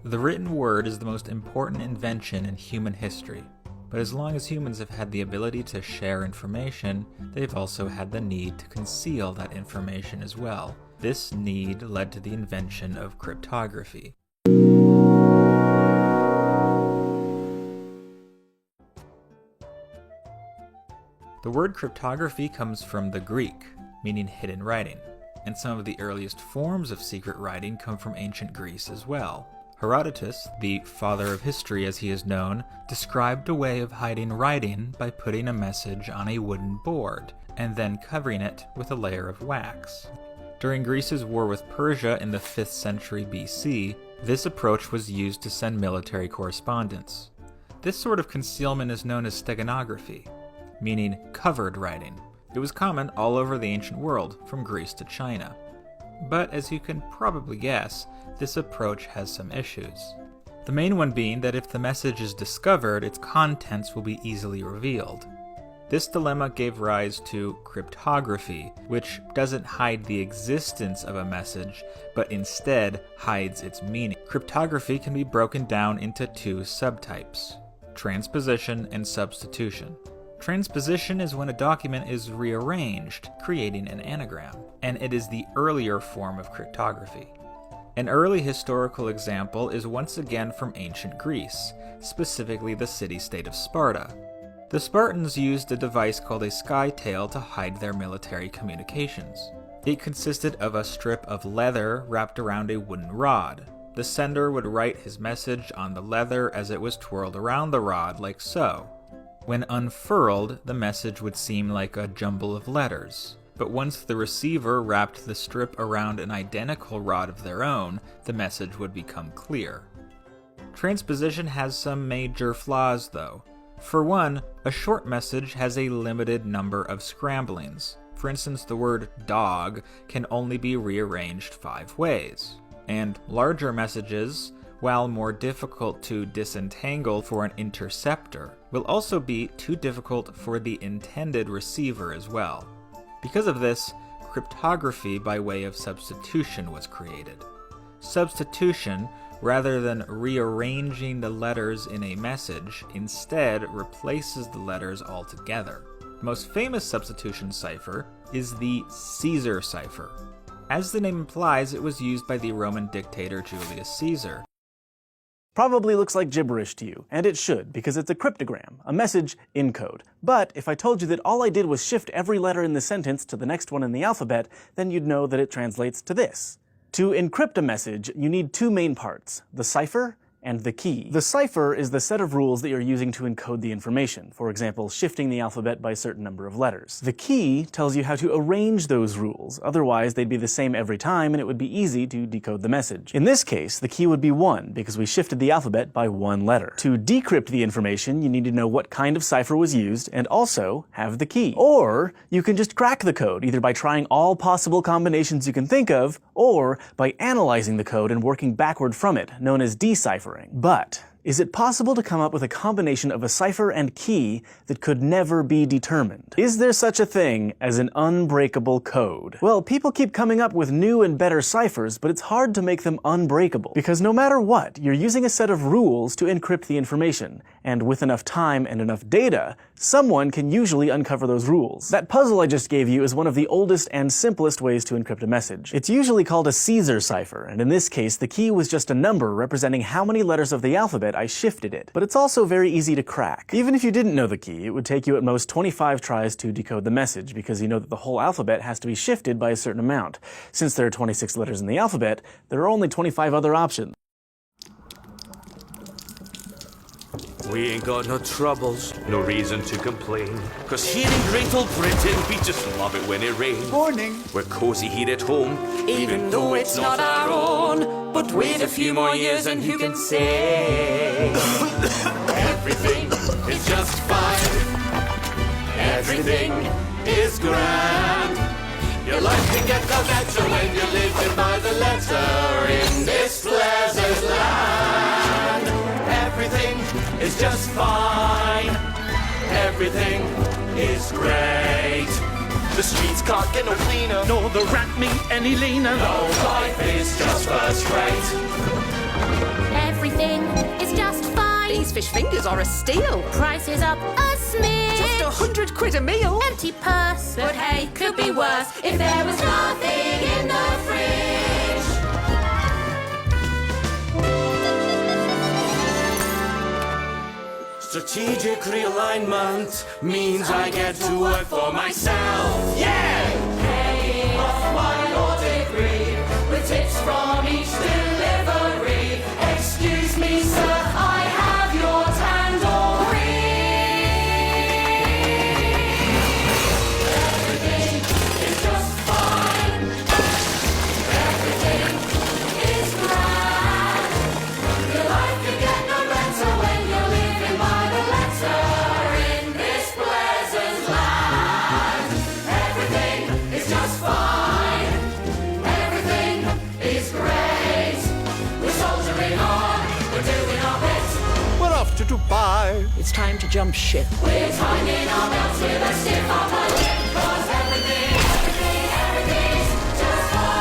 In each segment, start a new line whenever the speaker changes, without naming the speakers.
The written word is the most important invention in human history, but as long as humans have had the ability to share information, they've also had the need to conceal that information as well. This need led to the invention of cryptography. The word cryptography comes from the Greek, meaning hidden writing, and some of the earliest forms of secret writing come from ancient Greece as well. Herodotus, the father of history as he is known, described a way of hiding writing by putting a message on a wooden board, and then covering it with a layer of wax. During Greece's war with Persia in the 5th century BC, this approach was used to send military correspondence. This sort of concealment is known as steganography, meaning covered writing. It was common all over the ancient world, from Greece to China. But as you can probably guess, this approach has some issues. The main one being that if the message is discovered, its contents will be easily revealed. This dilemma gave rise to cryptography, which doesn't hide the existence of a message, but instead hides its meaning. Cryptography can be broken down into two subtypes: transposition and substitution. Transposition is when a document is rearranged, creating an anagram, and it is the earlier form of cryptography. An early historical example is once again from ancient Greece, specifically the city-state of Sparta. The Spartans used a device called a skytail to hide their military communications. It consisted of a strip of leather wrapped around a wooden rod. The sender would write his message on the leather as it was twirled around the rod, like so. When unfurled, the message would seem like a jumble of letters. But once the receiver wrapped the strip around an identical rod of their own, the message would become clear. Transposition has some major flaws, though. For one, a short message has a limited number of scramblings. For instance, the word dog can only be rearranged 5 ways. And larger messages, while more difficult to disentangle for an interceptor, will also be too difficult for the intended receiver as well. Because of this, cryptography by way of substitution was created. Substitution, rather than rearranging the letters in a message, instead replaces the letters altogether. The most famous substitution cipher is the Caesar cipher. As the name implies, it was used by the Roman dictator Julius Caesar.
Probably looks like gibberish to you, and it should, because it's a cryptogram, a message in code. But if I told you that all I did was shift every letter in the sentence to the next one in the alphabet, then you'd know that it translates to this. To encrypt a message, you need 2 main parts, the cipher and the key. The cipher is the set of rules that you're using to encode the information, for example, shifting the alphabet by a certain number of letters. The key tells you how to arrange those rules, otherwise they'd be the same every time and it would be easy to decode the message. In this case, the key would be 1, because we shifted the alphabet by 1 letter. To decrypt the information, you need to know what kind of cipher was used and also have the key. Or you can just crack the code, either by trying all possible combinations you can think of, or by analyzing the code and working backward from it, known as deciphering. But is it possible to come up with a combination of a cipher and key that could never be determined? Is there such a thing as an unbreakable code? Well, people keep coming up with new and better ciphers, but it's hard to make them unbreakable. Because no matter what, you're using a set of rules to encrypt the information, and with enough time and enough data, someone can usually uncover those rules. That puzzle I just gave you is one of the oldest and simplest ways to encrypt a message. It's usually called a Caesar cipher, and in this case, the key was just a number representing how many letters of the alphabet I shifted it. But it's also very easy to crack. Even if you didn't know the key, it would take you at most 25 tries to decode the message, because you know that the whole alphabet has to be shifted by a certain amount. Since there are 26 letters in the alphabet, there are only 25 other options.
We ain't got no troubles, no reason to complain. 'Cause here in Great Old Britain, we just love it when it rains.
Morning.
We're cozy here at home,
Even though it's not our own. But wait a few more years and who can say? Everything is just fine. Everything is grand. Your life can get no better when you're living by the letter in this pleasant land. Everything is just fine. Everything is great.
the streets can't get no cleaner, nor the rat meat any leaner.
No, life is just first rate. These fish fingers are a steal.
Prices up a smidge.
Just 100 quid a meal.
Empty purse, but hey, could be worse if there was nothing in the fridge.
Strategic realignment means I get to work for myself. Yeah!
Paying off my law degree with tips from each delivery. Excuse me, sir, I have your tandoori. Everything is just fine. Everything is grand. Your life can get no better when you're living by the letter in this pleasant land. Everything is just fine. Everything is great. We're soldiering on. We're doing our bit.
We're off to Dubai.
It's time to jump ship. We're tightening our belts with a stiff upper lip. 'Cause everything's just fine.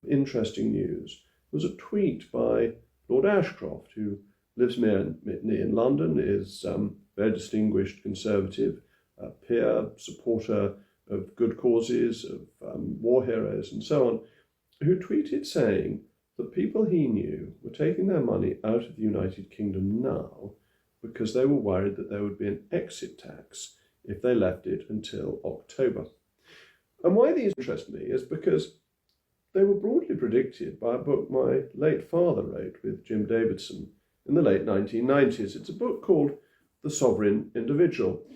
Interesting news was a tweet by Lord Ashcroft, who lives near in London, is a very distinguished conservative, peer, supporter of good causes, of war heroes and so on, who tweeted saying that people he knew were taking their money out of the United Kingdom now because they were worried that there would be an exit tax if they left it until October. And why these interest me is because they were broadly predicted by a book my late father wrote with Jim Davidson in the late 1990s. It's a book called The Sovereign Individual,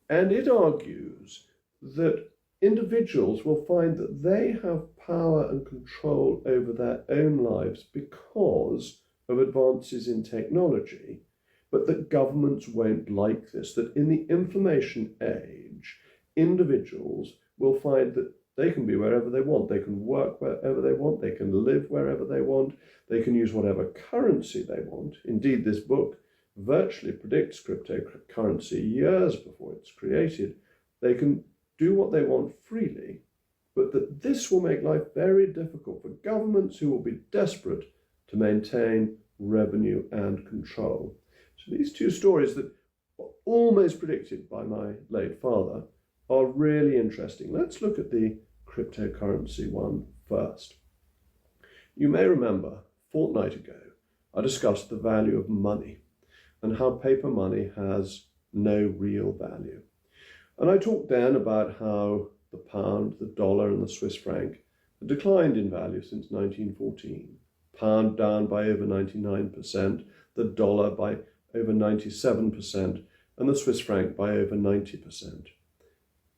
and it argues that individuals will find that they have power and control over their own lives because of advances in technology, but that governments won't like this, that in the information age, individuals will find that they can be wherever they want, they can work wherever they want, they can live wherever they want, they can use whatever currency they want. Indeed, this book virtually predicts cryptocurrency years before it's created. They can do what they want freely, but that this will make life very difficult for governments who will be desperate to maintain revenue and control. So these two stories that were almost predicted by my late father are really interesting. Let's look at the cryptocurrency one first. You may remember a fortnight ago I discussed the value of money and how paper money has no real value. And I talked then about how the pound, the dollar and the Swiss franc had declined in value since 1914. Pound down by over 99%, the dollar by over 97%, and the Swiss franc by over 90%.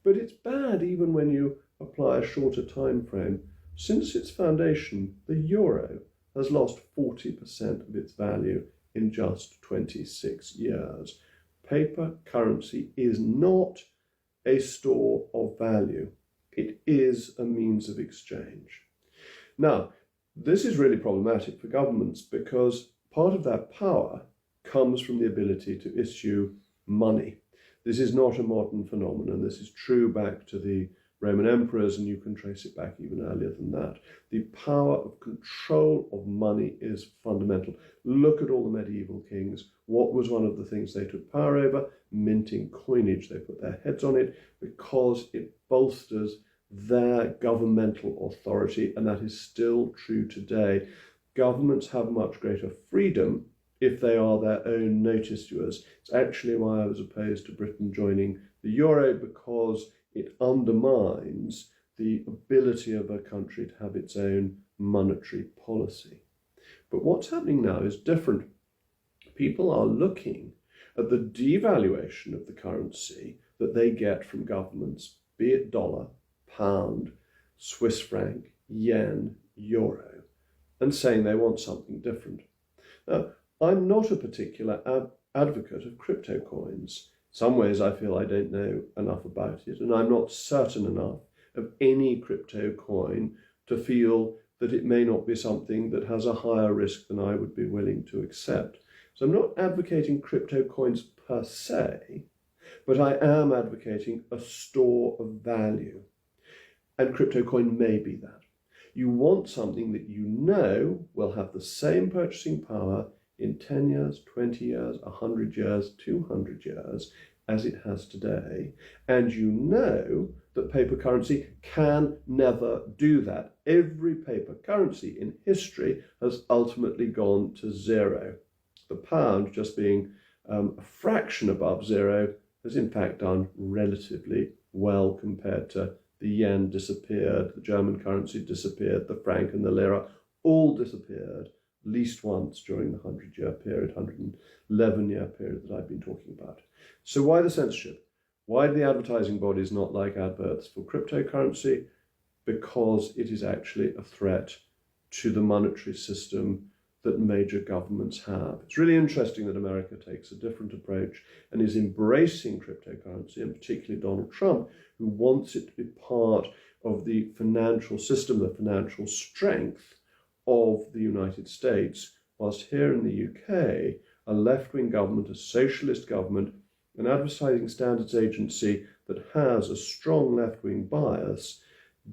But it's bad even when you apply a shorter time frame. Since its foundation, the euro has lost 40% of its value in just 26 years. Paper currency is not a store of value. It is a means of exchange. Now, this is really problematic for governments because part of their power comes from the ability to issue money. This is not a modern phenomenon. This is true back to the Roman emperors, and you can trace it back even earlier than that. The power of control of money is fundamental. Look at all the medieval kings. What was one of the things they took power over? Minting coinage. They put their heads on it because it bolsters their governmental authority, and that is still true today. Governments have much greater freedom if they are their own notice doers. It's actually why I was opposed to Britain joining the euro, because it undermines the ability of a country to have its own monetary policy. But what's happening now is different. People are looking at the devaluation of the currency that they get from governments, be it dollar, pound, Swiss franc, yen, euro, and saying they want something different. Now, I'm not a particular advocate of crypto coins. In some ways I feel I don't know enough about it, and I'm not certain enough of any crypto coin to feel that it may not be something that has a higher risk than I would be willing to accept. So I'm not advocating crypto coins per se, but I am advocating a store of value. And crypto coin may be that. You want something that you know will have the same purchasing power in 10 years, 20 years, 100 years, 200 years as it has today. And you know that paper currency can never do that. Every paper currency in history has ultimately gone to zero. The pound, just being a fraction above zero, has in fact done relatively well compared to the yen disappeared, the German currency disappeared, the franc and the lira all disappeared at least once during the 100-year period, 111-year period that I've been talking about. So why the censorship? Why do the advertising bodies not like adverts for cryptocurrency? Because it is actually a threat to the monetary system that major governments have. It's really interesting that America takes a different approach and is embracing cryptocurrency, and particularly Donald Trump, who wants it to be part of the financial system, the financial strength of the United States, whilst here in the UK, a left-wing government, a socialist government, an advertising standards agency that has a strong left-wing bias,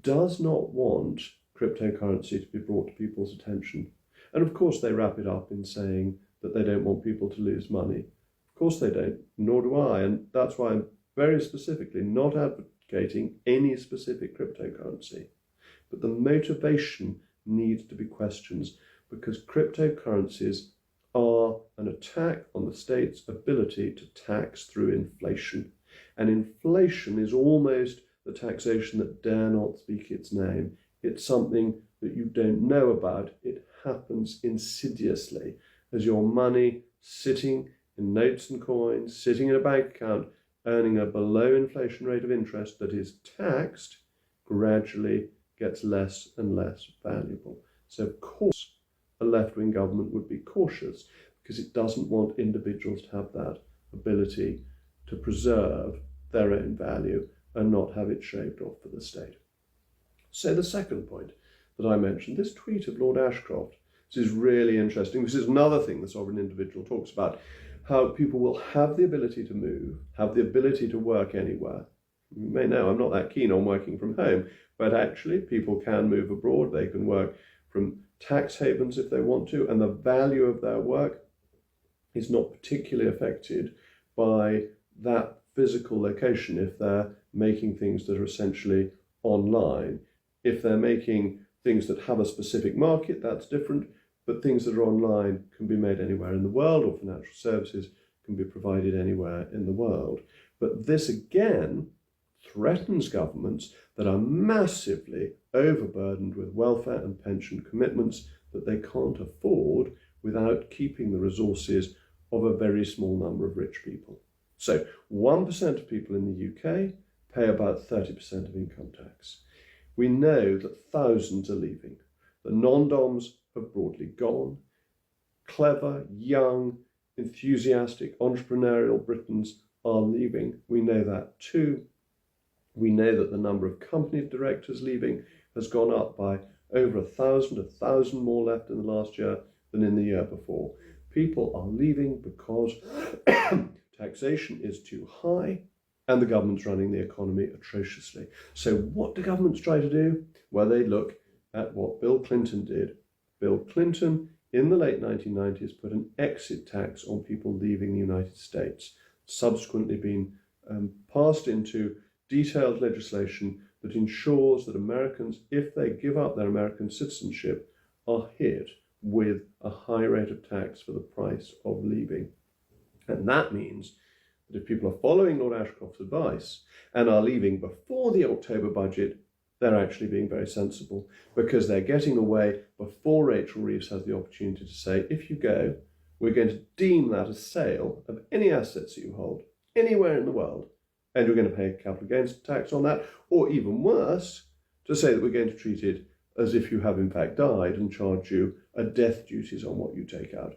does not want cryptocurrency to be brought to people's attention. And of course they wrap it up in saying that they don't want people to lose money. Of course they don't, nor do I, and that's why I'm very specifically not advocating any specific cryptocurrency. But the motivation needs to be questioned, because cryptocurrencies are an attack on the state's ability to tax through inflation. And inflation is almost the taxation that dare not speak its name. It's something that you don't know about. It happens insidiously as your money sitting in notes and coins, sitting in a bank account, earning a below inflation rate of interest that is taxed, gradually gets less and less valuable. So of course a left-wing government would be cautious, because it doesn't want individuals to have that ability to preserve their own value and not have it shaved off for the state. So the second point that I mentioned, this tweet of Lord Ashcroft, this is really interesting. This is another thing the sovereign individual talks about, how people will have the ability to move, have the ability to work anywhere. You may know I'm not that keen on working from home, but actually people can move abroad, they can work from tax havens if they want to, and the value of their work is not particularly affected by that physical location if they're making things that are essentially online. If they're making things that have a specific market, that's different, but things that are online can be made anywhere in the world, or financial services can be provided anywhere in the world. But this again threatens governments that are massively overburdened with welfare and pension commitments that they can't afford without keeping the resources of a very small number of rich people. So 1% of people in the UK pay about 30% of income tax. We know that thousands are leaving. The non-doms have broadly gone. Clever, young, enthusiastic, entrepreneurial Britons are leaving. We know that too. We know that the number of company directors leaving has gone up by over 1,000 more left in the last year than in the year before. People are leaving because taxation is too high and the government's running the economy atrociously. So what do governments try to do? Well, they look at what Bill Clinton did. Bill Clinton, in the late 1990s, put an exit tax on people leaving the United States, subsequently been passed into detailed legislation that ensures that Americans, if they give up their American citizenship, are hit with a high rate of tax for the price of leaving. And that means that if people are following Lord Ashcroft's advice and are leaving before the October budget, they're actually being very sensible, because they're getting away before Rachel Reeves has the opportunity to say, if you go, we're going to deem that a sale of any assets that you hold anywhere in the world, and you're going to pay capital gains tax on that, or even worse, to say that we're going to treat it as if you have in fact died and charge you a death duties on what you take out.